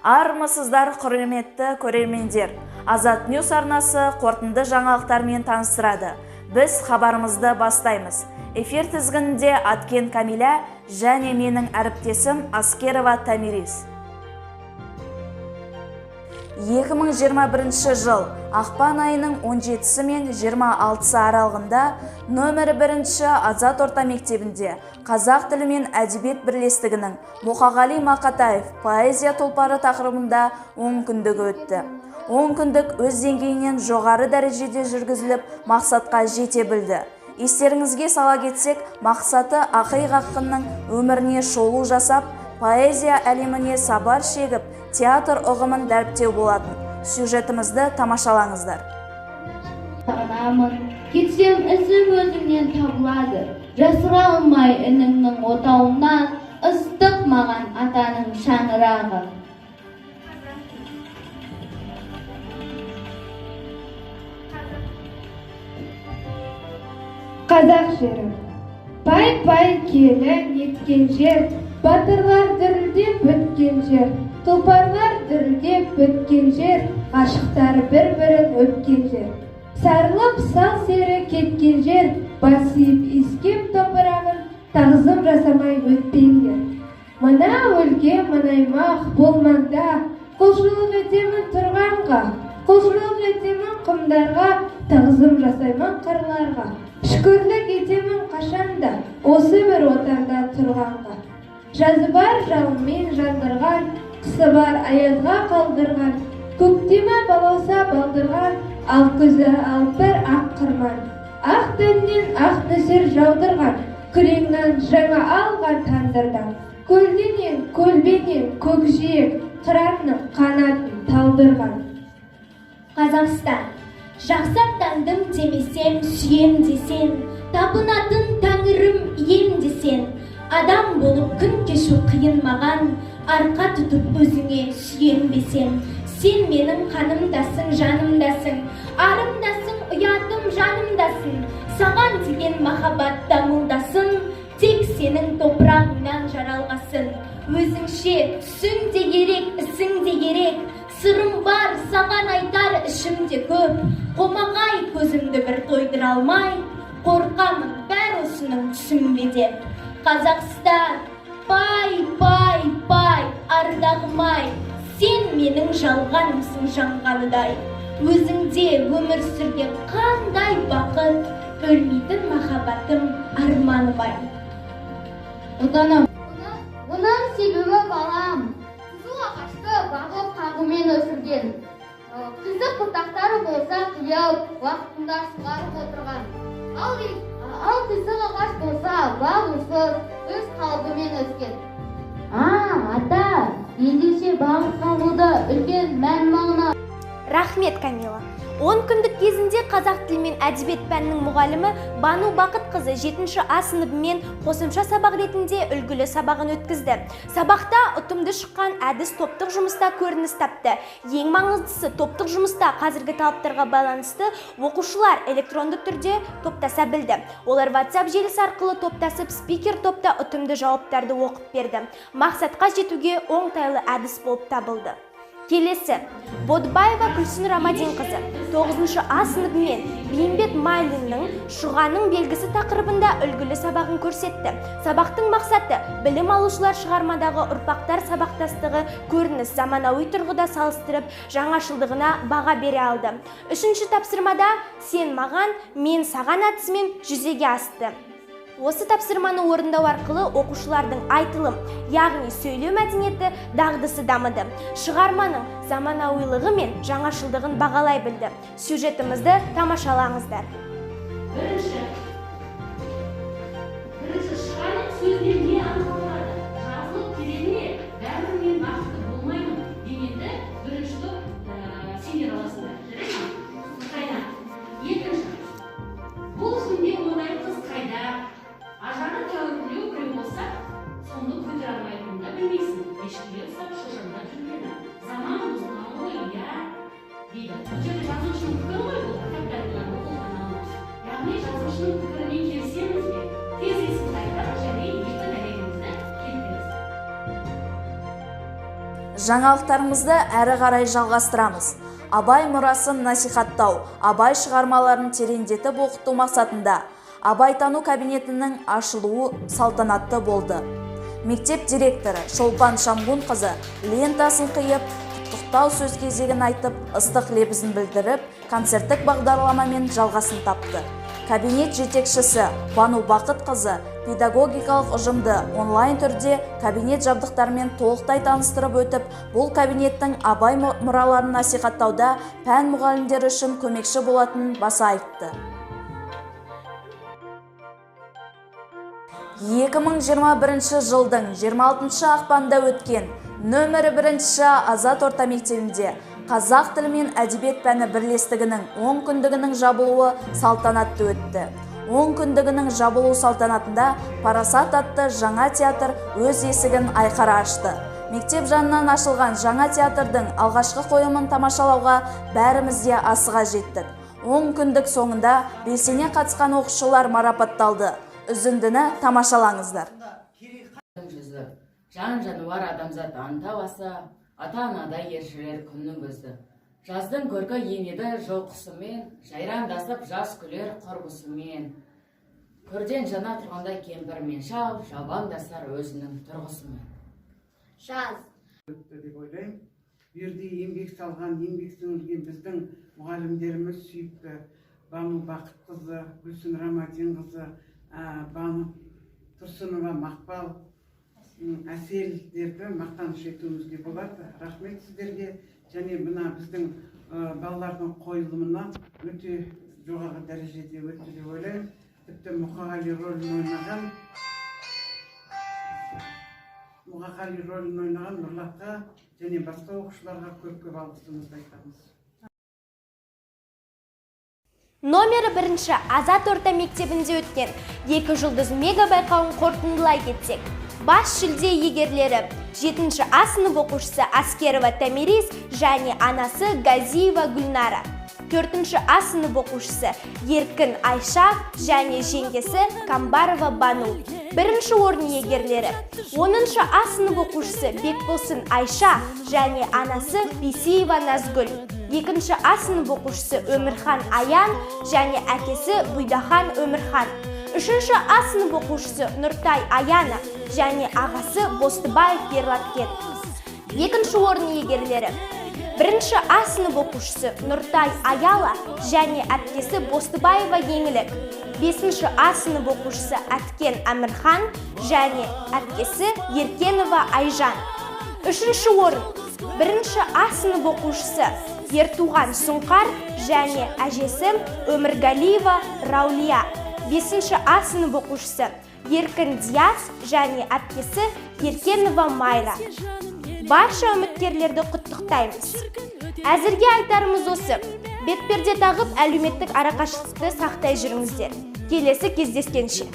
Армысыздар, құрметті көрермендер. Азат Ньюс арнасы қорытынды жаңалықтармен таныстырады. Біз хабарымызды бастаймыз. Эфир тізгінінде Аткен Камиля және менің әріптесім Аскерова Тамирис. 2021 жыл ақпан айының 17-сі мен 26-сы аралығында нөмірі 1-ші Азат орта мектебінде қазақ тілі мен әдебиет бірлестігінің Мұқағали Мақатаев поэзия тұлпары тақырыбында 10 күндігі өтті. 10 күндік өз деңгейінен жоғары дәрежеде жүргізіліп, мақсатқа жете білді. Естеріңізге сала кетсек, мақсаты Ақиқ ақынның өміріне шолу жасап, поэзия әлеміне сабар шегіп, театр ұғымын дәріптеу болатын. Сюжетімізді тамашалаңыздар. Кетсем ізім өзіңнен табылады. Жасыра алмай ініңнің отауынан, ыстық маған атаның шаңырағы. Қазақ жері. Пай-пай келін еткен жер, батырлар дірілдеп өткен жер, тұлпарлар дірілдеп өткен жер, ғашықтар бір-бірін өткен жер. Сарылып сал сері кеткен жер, басып искеп топырағын, тағзым жасамай өтпеңдер. Мына өлге мынаймақ болмаңда, құлшылық етемін тұрғанға, құлшылық етемін құмдарға, тағзым жасаймын қырларға. Шүкірлік етемін қашанда, осы бір отанда тұрғанға. Жазы бар жалынмен жандырған, қысы бар аязға қалдырған, көктемі балауса балдырған, ал күзі алпыр ақ қырман. Ақ тәннен ақ нөсер жаудырған, күреңнен жаңа алған тандырдан. Көлденен, көлбенен, көкжиек, қыранның қанатын талдырған. Қазақстан. Жақсап таңдым демесем, сүйем десен, табынатын тәңірім ем десен, адам болып күн кешу қиын маған, арқа тұтып өзіңе сүйенбесен. Сен менің қанымдасың, жанымдасың, арымдасың, ұятым жанымдасың, саған деген махаббат дамылдасын, тек сенің топырағыңнан жаралғасын. Өзіңше түсің де керек, ісің де керек, сырым бар, саған айтар ішімде көп. Қомағай көзімді бір тойдыра алмай, қорқамын бәр осының түсінбе деп. Қазақстан, пай, ардағым-ай, сен менің жалғанымсың жанғаныдай. Өзіңде өмір сүрген қандай бақыт, өлмейтін махаббатым арманым-ай. Отаным. Бұның себебі балам. Қызыл ағашты бағып қағумен өсірген. Қызық бұтақтары болса қиып, уақытында суғарып отырған. Ал қызық ағаш болса бағусыз, өз қалбымен өскен. Ата, ендеше бағып қалуды үлкен мән мағына. Рахмет, Камила. 10 күндік кезінде қазақ тілі мен әдебиет пәнінің мұғалімі Бану Бақытқызы 7-ші А сыныбымен қосымша сабақ ретінде үлгілі сабағын өткізді. Сабақта ұтымды шыққан әдіс топтық жұмыста көрініс тапты. Ең маңыздысы, топтық жұмыста қазіргі талаптарға байланысты оқушылар электронды түрде топтаса білді. Олар WhatsApp желісі арқылы топтасып, спикер топта ұтымды жауаптарды оқып берді. Мақсатқа жетуге оңтайлы әдіс болып табылды. Келесі, Бодбаева Күлсін Рамадинқызы 9-ші А сыныбымен Бейімбет Майлиннің «Шұғаның белгісі» тақырыбында үлгілі сабағын көрсетті. Сабақтың мақсаты білім алушылар шығармадағы ұрпақтар сабақтастығы көрініс заманауи тұрғыда салыстырып, жаңашылдығына баға бере алды. 3-ші тапсырмада «Сен маған, мен саған» әдісімен жүзеге асты. Осы тапсырманы орындау арқылы оқушылардың айтылым, яғни сөйлеу мәдениеті дағдысы дамыды. Шығарманың заманауилығы мен жаңашылдығын бағалай білді. Сюжетімізді тамашалаңыздар. Бірінші Шұғаның сөзден не анықталады? Жазылып керегіне бәрібір мен бақытты болмаймын дегенді бірінші топ сендер аласыңдар. Қайда? Екінші, бұл күнде оңай қыз қайда? Ажары тәуірлеу біреу болса, сонды көтір алмайтынды білмейсің. Ешкілеу сап шошында жүргені. Заман бұзылған ғой, иә, дейді. Бұл жерде жазушының пікірі ғой бұл, кітаптардан оқылған алып. Яғни жазушының пікірімен келісеміз бе? Тез есімді айтып және екі дәлелімізді келтіріңіз. Жаңалықтарымызды әрі қарай жалғастырамыз. Абай мұрасын насихаттау, Абай шығармаларын тереңдетіп оқыту мақсатында абайтану кабинетінің ашылуы салтанатты болды. Мектеп директоры Шолпан Шамгун-қызы лентасын қиып, құттықтау сөз кезегін айтып, ыстық лебізін білдіріп, концерттік бағдарламамен жалғасын тапты. Кабинет жетекшісі Бану Бақытқызы педагогикалық ұжымды онлайн түрде кабинет жабдықтарымен толықтай таныстырып өтіп, бұл кабинеттің Абай мұраларын насихаттауда пән мұғалімдері үшін көмекші болатынын баса айтты. 2021 жылдың 26 ақпанда өткен нөмірі 1 Азат орта мектебінде қазақ тілі мен әдебиет пәні бірлестігінің 10 күндігінің жабылуы салтанатты өтті. 10 күндігінің жабылу салтанатында Парасат атты жаңа театр өз есігін айқара ашты. Мектеп жанынан ашылған жаңа театрдың алғашқы қойылымын тамашалауға бәріміз де асыға жеттік. 10 күндік соңында белсене қатысқан оқушылар марапатталды. Үзіндіні тамашалаңыздар. Жан жануар адамзат анталаса, ата-анада ержірер күннің көзі. Жаздың көркі енеді жол құсымен, жайрандасып жас күлер құрбысымен. Көрден жана тұрғандай кемпір мен шал, жалбаңдасар өзінің тұрғысымен. Жаз. Деп ойлаймын. Берде еңбек салған, еңбек сіңірген біздің мұғалімдеріміз сүйікті. Бану Бақытқызы, Гүлсін Рамадинқызы, Бану Тұрсынова, Мақпал, әселдерді мақтаныш етуімізге болады. Рахмет сіздерге. Және мына біздің балалардың қойылымына өте жоғары дәрежеде өтті деп ойлаймын. Тіпті Мұқағали рөлін ойнаған Нұрлатқа және басқа оқушыларға көп алғысымызды айтамыз. Номері 1 Азат орта мектебінде өткен 2 жұлдыз мега байқауын қорытындылай кетсек. Бас жүлде егерлері 7 А сынып оқушысы Аскерова Тамирис және анасы Газиева Гүлнара. 4 А сынып оқушысы Еркін Айша және жеңгесі Камбарова Бану. 1 орын егерлері 10 А сынып оқушысы Бекболсын Айша және анасы Бейсеева Назгүл. 2 А сынып оқушысы Өмірхан Аян және әкесі Бұйдахан Өмірхан. 3 А сынып оқушысы Нұртай Аяна және ағасы Бостыбаев Ерлаткен. 2 орын егерлері 1 А сынып оқушысы Нұртай Аяла және әпкесі Бостыбаева Еңілік. 5 А сынып оқушысы Әткен Әмірхан және әпкесі Еркенова Айжан. 3 орын 1 А сынып оқушысы Ертуған Сұңқар және әжесі Өміргалиева Раулия. 5 А сынып оқушысы Еркін Диас және әпкесі Еркенова Майра. Барша үміткерлерді құттықтаймыз. Әзірге айтарымыз осы. Бетперде тағып әлеуметтік арақашықтықты сақтай жүріңіздер. Келесі кездескенше.